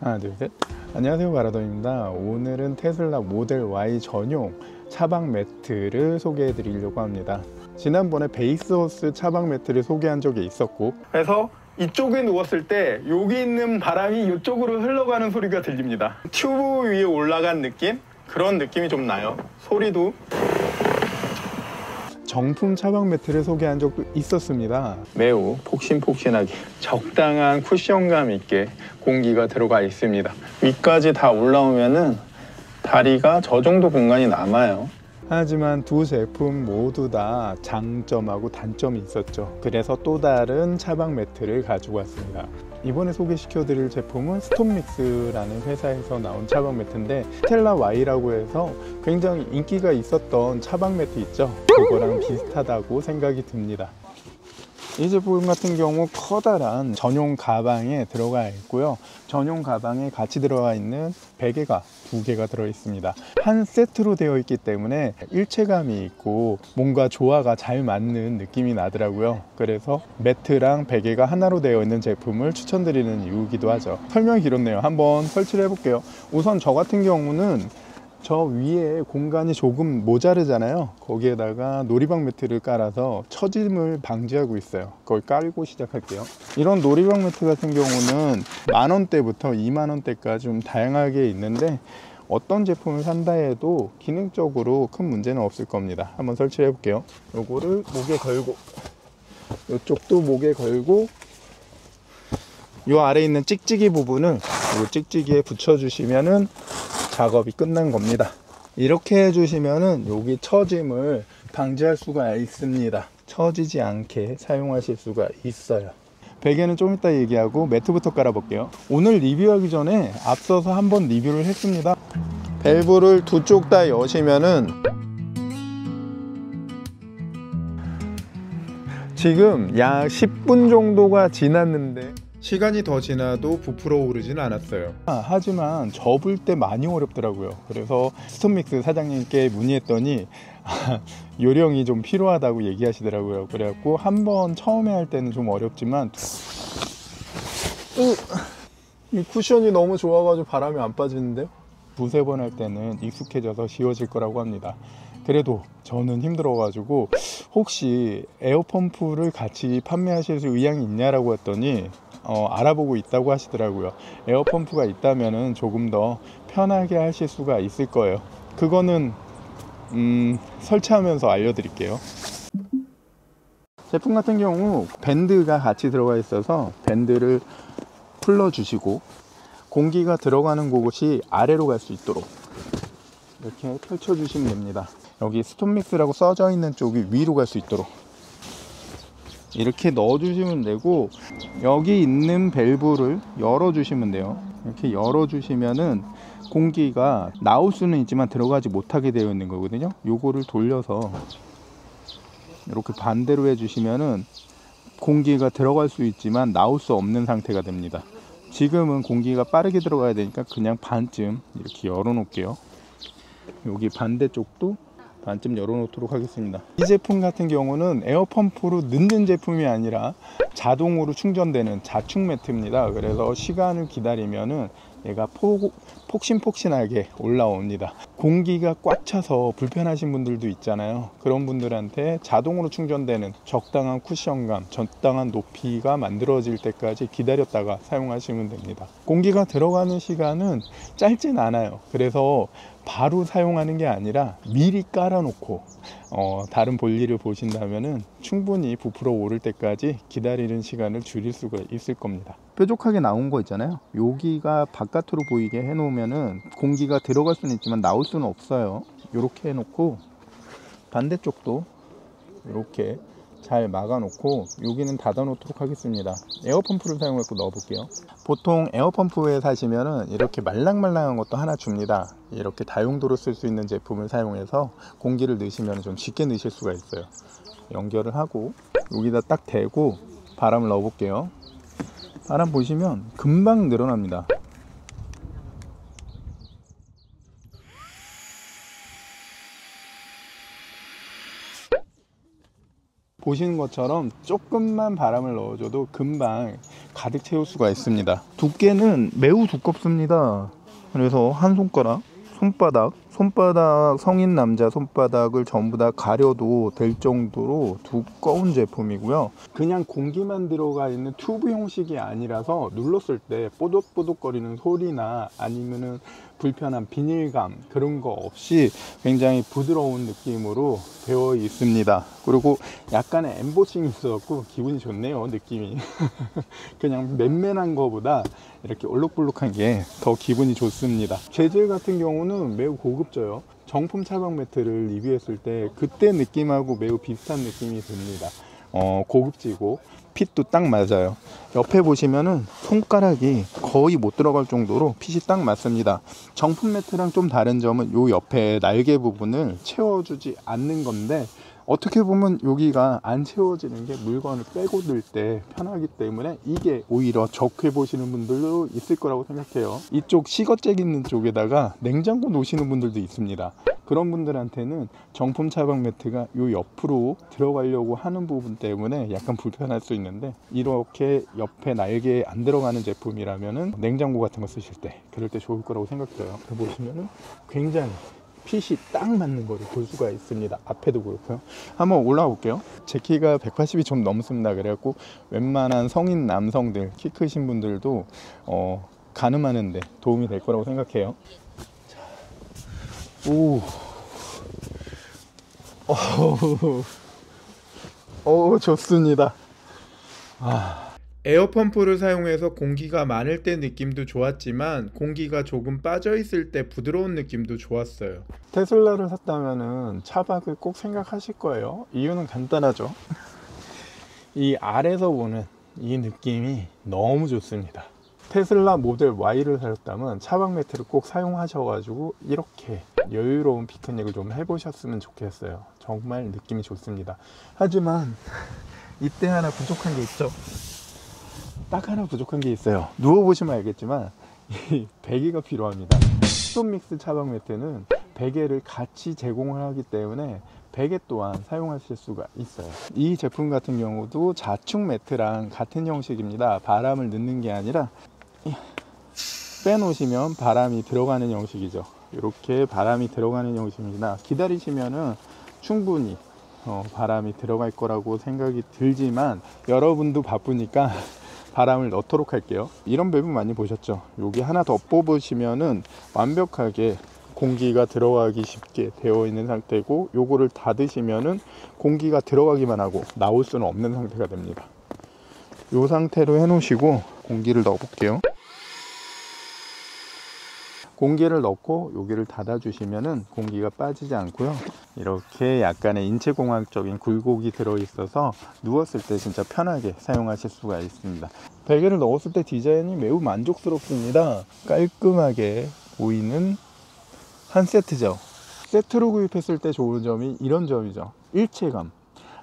하나 둘셋. 안녕하세요, 바라더입니다. 오늘은 테슬라 모델 Y 전용 차박 매트를 소개해 드리려고 합니다. 지난번에 베이스 호스 차박 매트를 소개한 적이 있었고, 그래서 이쪽에 누웠을 때 여기 있는 바람이 이쪽으로 흘러가는 소리가 들립니다. 튜브 위에 올라간 느낌? 그런 느낌이 좀 나요. 소리도. 정품 차박 매트를 소개한 적도 있었습니다. 매우 폭신폭신하게 적당한 쿠션감 있게 공기가 들어가 있습니다. 위까지 다 올라오면은 다리가 저 정도 공간이 남아요. 하지만 두 제품 모두 다 장점하고 단점이 있었죠. 그래서 또 다른 차박 매트를 가지고 왔습니다. 이번에 소개시켜 드릴 제품은 스톰믹스라는 회사에서 나온 차박 매트인데, 스텔라 Y라고 해서 굉장히 인기가 있었던 차박 매트 있죠, 그거랑 비슷하다고 생각이 듭니다. 이 제품 같은 경우 커다란 전용 가방에 들어가 있고요. 전용 가방에 같이 들어가 있는 베개가 2개가 들어 있습니다. 한 세트로 되어 있기 때문에 일체감이 있고 뭔가 조화가 잘 맞는 느낌이 나더라고요. 그래서 매트랑 베개가 하나로 되어 있는 제품을 추천드리는 이유이기도 하죠. 설명이 길었네요. 한번 설치를 해볼게요. 우선 저 같은 경우는 저 위에 공간이 조금 모자르잖아요. 거기에다가 놀이방 매트를 깔아서 처짐을 방지하고 있어요. 그걸 깔고 시작할게요. 이런 놀이방 매트 같은 경우는 만원대부터 2만원대까지 좀 다양하게 있는데, 어떤 제품을 산다 해도 기능적으로 큰 문제는 없을 겁니다. 한번 설치해 볼게요. 요거를 목에 걸고, 이쪽도 목에 걸고, 요 아래에 있는 찍찍이 부분을 요 찍찍이에 붙여 주시면은 작업이 끝난 겁니다. 이렇게 해주시면은 여기 처짐을 방지할 수가 있습니다. 처지지 않게 사용하실 수가 있어요. 베개는 좀 이따 얘기하고 매트부터 깔아 볼게요. 오늘 리뷰하기 전에 앞서서 한번 리뷰를 했습니다. 밸브를 두 쪽 다 여시면은 지금 약 10분 정도가 지났는데 시간이 더 지나도 부풀어 오르진 않았어요. 하지만 접을 때 많이 어렵더라고요. 그래서 스톰믹스 사장님께 문의했더니 요령이 좀 필요하다고 얘기하시더라고요. 그래갖고 한번 처음에 할 때는 좀 어렵지만 이 쿠션이 너무 좋아가지고 바람이 안 빠지는데요. 두세 번 할 때는 익숙해져서 쉬워질 거라고 합니다. 그래도 저는 힘들어가지고 혹시 에어펌프를 같이 판매하실 의향이 있냐라고 했더니 알아보고 있다고 하시더라고요. 에어펌프가 있다면 조금 더 편하게 하실 수가 있을 거예요. 그거는 설치하면서 알려드릴게요. 제품 같은 경우 밴드가 같이 들어가 있어서 밴드를 풀러주시고 공기가 들어가는 곳이 아래로 갈 수 있도록 이렇게 펼쳐주시면 됩니다. 여기 스톰믹스라고 써져 있는 쪽이 위로 갈 수 있도록 이렇게 넣어주시면 되고, 여기 있는 밸브를 열어주시면 돼요. 이렇게 열어주시면은 공기가 나올 수는 있지만 들어가지 못하게 되어 있는 거거든요. 요거를 돌려서 이렇게 반대로 해주시면은 공기가 들어갈 수 있지만 나올 수 없는 상태가 됩니다. 지금은 공기가 빠르게 들어가야 되니까 그냥 반쯤 이렇게 열어 놓을게요. 여기 반대쪽도 반쯤 열어놓도록 하겠습니다. 이 제품 같은 경우는 에어펌프로 넣는 제품이 아니라 자동으로 충전되는 자축 매트입니다. 그래서 시간을 기다리면은 얘가 폭신폭신하게 올라옵니다. 공기가 꽉 차서 불편하신 분들도 있잖아요. 그런 분들한테 자동으로 충전되는 적당한 쿠션감, 적당한 높이가 만들어질 때까지 기다렸다가 사용하시면 됩니다. 공기가 들어가는 시간은 짧진 않아요. 그래서 바로 사용하는 게 아니라 미리 깔아놓고 다른 볼일을 보신다면은 충분히 부풀어 오를 때까지 기다리는 시간을 줄일 수가 있을 겁니다. 뾰족하게 나온 거 있잖아요. 여기가 바깥으로 보이게 해 놓으면은 공기가 들어갈 수는 있지만 나올 수는 없어요. 이렇게 해놓고 반대쪽도 이렇게 잘 막아 놓고 여기는 닫아 놓도록 하겠습니다. 에어펌프를 사용해서 넣어 볼게요. 보통 에어펌프에 사시면은 이렇게 말랑말랑한 것도 하나 줍니다. 이렇게 다용도로 쓸 수 있는 제품을 사용해서 공기를 넣으시면 좀 쉽게 넣으실 수가 있어요. 연결을 하고 여기다 딱 대고 바람을 넣어 볼게요. 바람 보시면 금방 늘어납니다. 보시는 것처럼 조금만 바람을 넣어줘도 금방 가득 채울 수가 있습니다. 두께는 매우 두껍습니다. 그래서 한 손바닥 성인 남자 손바닥을 전부 다 가려도 될 정도로 두꺼운 제품이고요. 그냥 공기만 들어가 있는 튜브 형식이 아니라서 눌렀을 때 뽀독뽀독거리는 소리나 아니면은 불편한 비닐감 그런 거 없이 굉장히 부드러운 느낌으로 되어 있습니다. 그리고 약간의 엠보싱이 있어갖고 기분이 좋네요. 느낌이 그냥 맨맨한 거보다 이렇게 올록블록한 게 더 기분이 좋습니다. 재질 같은 경우는 매우 고급져요. 정품 차박 매트를 리뷰했을 때 그때 느낌하고 매우 비슷한 느낌이 듭니다. 고급지고 핏도 딱 맞아요. 옆에 보시면은 손가락이 거의 못 들어갈 정도로 핏이 딱 맞습니다. 정품 매트랑 좀 다른 점은 요 옆에 날개 부분을 채워주지 않는 건데, 어떻게 보면 여기가 안 채워지는 게 물건을 빼고 들 때 편하기 때문에 이게 오히려 적해 보시는 분들도 있을 거라고 생각해요. 이쪽 시거잭 있는 쪽에다가 냉장고 놓으시는 분들도 있습니다. 그런 분들한테는 정품 차박 매트가 요 옆으로 들어가려고 하는 부분 때문에 약간 불편할 수 있는데, 이렇게 옆에 날개에 안 들어가는 제품이라면은 냉장고 같은 거 쓰실 때 그럴 때 좋을 거라고 생각돼요. 보시면은 굉장히 핏이 딱 맞는 거를 볼 수가 있습니다. 앞에도 그렇고요. 한번 올라가 볼게요. 제 키가 180이 좀 넘습니다. 그래갖고 웬만한 성인 남성들, 키 크신 분들도 가늠하는데 도움이 될 거라고 생각해요. 오, 좋습니다. 에어펌프를 사용해서 공기가 많을 때 느낌도 좋았지만 공기가 조금 빠져 있을 때 부드러운 느낌도 좋았어요. 테슬라를 샀다면은 차박을 꼭 생각하실 거예요. 이유는 간단하죠. 이 아래서 보는 이 느낌이 너무 좋습니다. 테슬라 모델 Y를 사셨다면 차박 매트를 꼭 사용하셔가지고 이렇게 여유로운 피크닉을 좀 해보셨으면 좋겠어요. 정말 느낌이 좋습니다. 하지만 이때 하나 부족한 게 있죠. 딱 하나 부족한 게 있어요. 누워보시면 알겠지만 이 베개가 필요합니다. 스톤믹스 차박 매트는 베개를 같이 제공을 하기 때문에 베개 또한 사용하실 수가 있어요. 이 제품 같은 경우도 자축 매트랑 같은 형식입니다. 바람을 넣는 게 아니라 빼놓으시면 바람이 들어가는 형식이죠. 이렇게 바람이 들어가는 형식입니다. 기다리시면은 충분히 바람이 들어갈 거라고 생각이 들지만 여러분도 바쁘니까 바람을 넣도록 할게요. 이런 배분 많이 보셨죠? 여기 하나 더 뽑으시면은 완벽하게 공기가 들어가기 쉽게 되어 있는 상태고, 요거를 닫으시면은 공기가 들어가기만 하고 나올 수는 없는 상태가 됩니다. 요 상태로 해 놓으시고 공기를 넣어 볼게요. 공기를 넣고 여기를 닫아 주시면은 공기가 빠지지 않고요. 이렇게 약간의 인체공학적인 굴곡이 들어 있어서 누웠을 때 진짜 편하게 사용하실 수가 있습니다. 베개를 넣었을 때 디자인이 매우 만족스럽습니다. 깔끔하게 보이는 한 세트죠. 세트로 구입했을 때 좋은 점이 이런 점이죠. 일체감.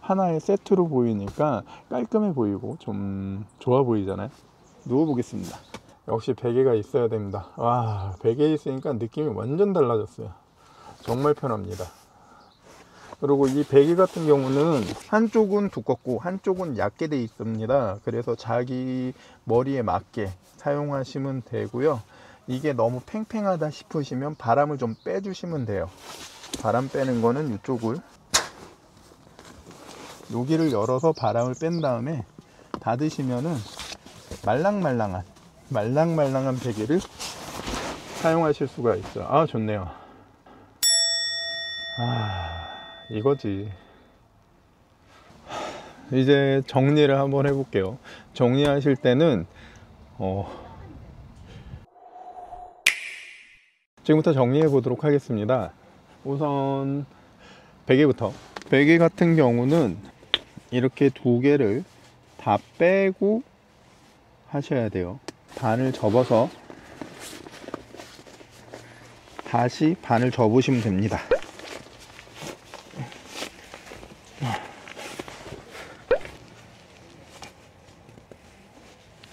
하나의 세트로 보이니까 깔끔해 보이고 좀 좋아 보이잖아요. 누워보겠습니다. 역시 베개가 있어야 됩니다. 와, 베개 있으니까 느낌이 완전 달라졌어요. 정말 편합니다. 그리고 이 베개 같은 경우는 한쪽은 두껍고 한쪽은 얇게 되어 있습니다. 그래서 자기 머리에 맞게 사용하시면 되고요. 이게 너무 팽팽하다 싶으시면 바람을 좀 빼주시면 돼요. 바람 빼는 거는 이쪽을, 여기를 열어서 바람을 뺀 다음에 닫으시면은 말랑말랑한 베개를 사용하실 수가 있어요. 아, 좋네요. 이거지. 이제 정리를 한번 해볼게요. 정리하실 때는 지금부터 정리해 보도록 하겠습니다. 우선 베개부터. 베개 같은 경우는 이렇게 두 개를 다 빼고 하셔야 돼요. 반을 접어서 다시 반을 접으시면 됩니다.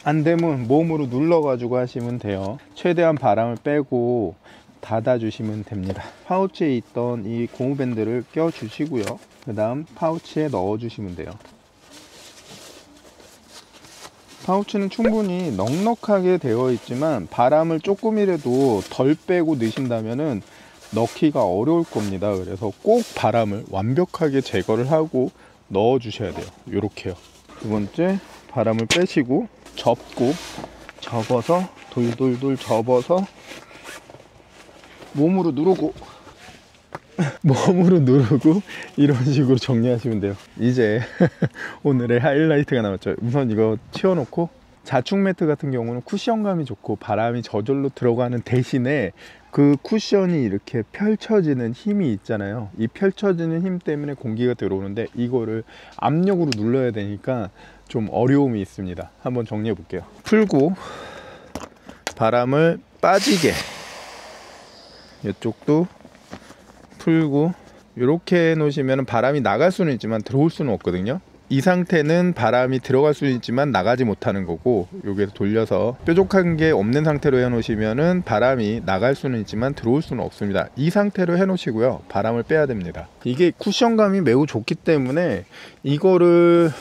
안 되면 몸으로 눌러 가지고 하시면 돼요. 최대한 바람을 빼고 닫아 주시면 됩니다. 파우치에 있던 이 고무밴드를 껴 주시고요. 그 다음 파우치에 넣어 주시면 돼요. 파우치는 충분히 넉넉하게 되어 있지만 바람을 조금이라도 덜 빼고 넣으신다면은 넣기가 어려울 겁니다. 그래서 꼭 바람을 완벽하게 제거를 하고 넣어 주셔야 돼요. 요렇게요. 두 번째, 바람을 빼시고 접어서 돌돌돌 접어서 몸으로 누르고 이런 식으로 정리하시면 돼요. 이제 오늘의 하이라이트가 남았죠. 우선 이거 치워놓고, 자충 매트 같은 경우는 쿠션감이 좋고 바람이 저절로 들어가는 대신에 그 쿠션이 이렇게 펼쳐지는 힘이 있잖아요. 이 펼쳐지는 힘 때문에 공기가 들어오는데 이거를 압력으로 눌러야 되니까 좀 어려움이 있습니다. 한번 정리해 볼게요. 풀고 바람을 빠지게, 이쪽도 풀고, 이렇게 해 놓으시면 바람이 나갈 수는 있지만 들어올 수는 없거든요. 이 상태는 바람이 들어갈 수는 있지만 나가지 못하는 거고, 여기에서 돌려서 뾰족한 게 없는 상태로 해 놓으시면 바람이 나갈 수는 있지만 들어올 수는 없습니다. 이 상태로 해 놓으시고요, 바람을 빼야 됩니다. 이게 쿠션감이 매우 좋기 때문에 이거를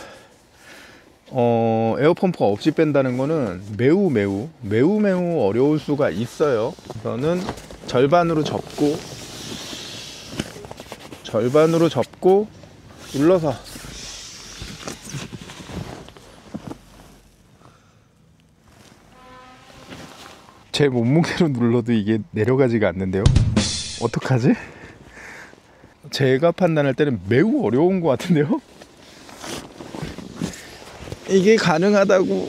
에어펌프가 없이 뺀다는 거는 매우 어려울 수가 있어요. 저는 절반으로 접고 눌러서 제 몸무게로 눌러도 이게 내려가지가 않는데요. 어떡하지? 제가 판단할 때는 매우 어려운 것 같은데요. 이게 가능하다고.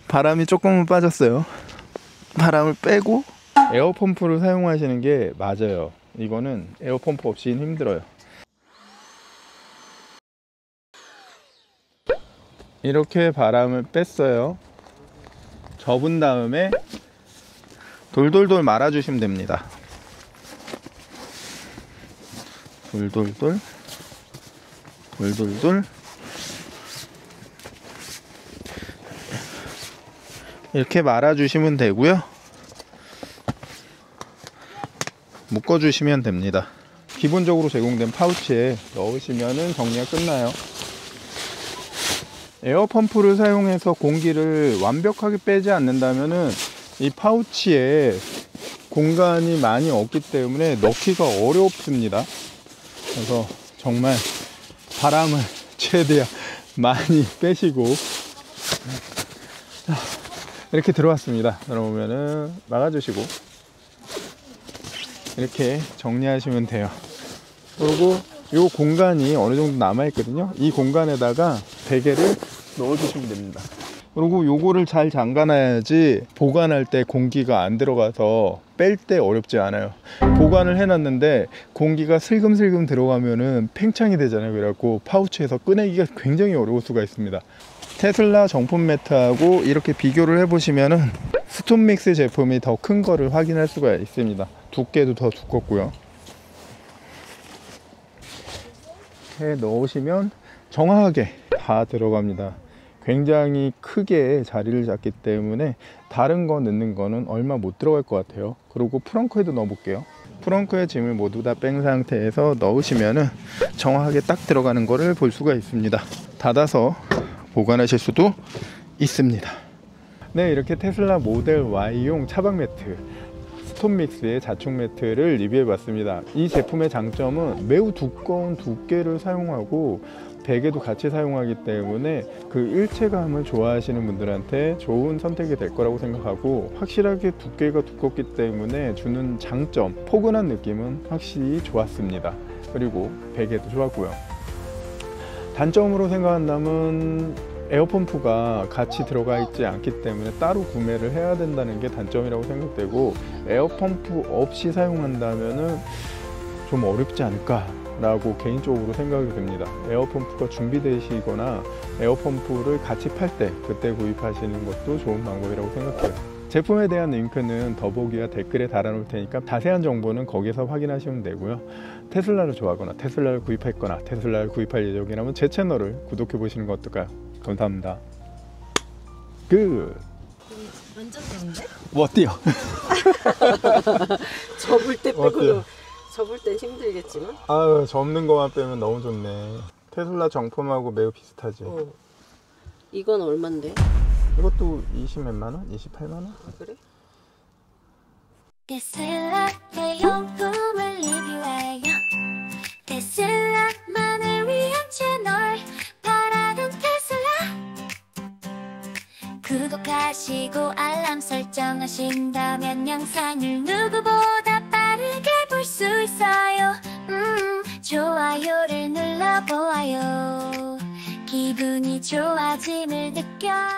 바람이 조금은 빠졌어요. 바람을 빼고 에어펌프를 사용하시는 게 맞아요. 이거는 에어펌프 없이는 힘들어요. 이렇게 바람을 뺐어요. 접은 다음에 돌돌돌 말아주시면 됩니다. 돌돌돌 이렇게 말아주시면 되고요. 묶어주시면 됩니다. 기본적으로 제공된 파우치에 넣으시면 정리가 끝나요. 에어펌프를 사용해서 공기를 완벽하게 빼지 않는다면은 이 파우치에 공간이 많이 없기 때문에 넣기가 어렵습니다. 그래서 정말 바람을 최대한 많이 빼시고, 이렇게 들어왔습니다. 그러면은 막아주시고 이렇게 정리하시면 돼요. 그리고 이 공간이 어느 정도 남아 있거든요. 이 공간에다가 베개를 넣어주시면 됩니다. 그리고 요거를 잘 잠가놔야지 보관할 때 공기가 안 들어가서 뺄 때 어렵지 않아요. 보관을 해놨는데 공기가 슬금슬금 들어가면은 팽창이 되잖아요. 그래갖고 파우치에서 꺼내기가 굉장히 어려울 수가 있습니다. 테슬라 정품 매트하고 이렇게 비교를 해보시면은 스톤믹스 제품이 더 큰 거를 확인할 수가 있습니다. 두께도 더 두껍고요. 이렇게 넣으시면 정확하게 다 들어갑니다. 굉장히 크게 자리를 잡기 때문에 다른 거 넣는 거는 얼마 못 들어갈 것 같아요. 그리고 프렁크에도 넣어 볼게요. 프렁크에 짐을 모두 다 뺀 상태에서 넣으시면은 정확하게 딱 들어가는 거를 볼 수가 있습니다. 닫아서 보관하실 수도 있습니다. 네, 이렇게 테슬라 모델 Y용 차박 매트 스톤믹스의 자충 매트를 리뷰해 봤습니다. 이 제품의 장점은 매우 두꺼운 두께를 사용하고 베개도 같이 사용하기 때문에 그 일체감을 좋아하시는 분들한테 좋은 선택이 될 거라고 생각하고, 확실하게 두께가 두껍기 때문에 주는 장점, 포근한 느낌은 확실히 좋았습니다. 그리고 베개도 좋았고요. 단점으로 생각한다면 에어펌프가 같이 들어가 있지 않기 때문에 따로 구매를 해야 된다는 게 단점이라고 생각되고, 에어펌프 없이 사용한다면 좀 어렵지 않을까 라고 개인적으로 생각이 됩니다. 에어펌프가 준비되시거나 에어펌프를 같이 팔 때 그때 구입하시는 것도 좋은 방법이라고 생각해요. 제품에 대한 링크는 더보기와 댓글에 달아 놓을 테니까 자세한 정보는 거기서 확인하시면 되고요. 테슬라를 좋아하거나 테슬라를 구입했거나 테슬라를 구입할 예정이라면 제 채널을 구독해 보시는 거 어떨까요? 감사합니다. 끝. 완전 좋은데? 뭐 어때요? 접을 때 어때요? 빼고는 접을 땐 힘들겠지만. 아유, 접는 것만 빼면 너무 좋네. 테슬라 정품하고 매우 비슷하지. 이건 얼만데? 이것도 20 몇만 원? 28만 원? 아, 그래? 테슬라의 용품을 리뷰해요. 테슬라만을 위한 채널 바라던 테슬라. 구독하시고 알람 설정하신다면 영상을 누구보다 빠르게 볼 수 있어요. 좋아요를 눌러보아요. 기분이 좋아짐을 느껴요.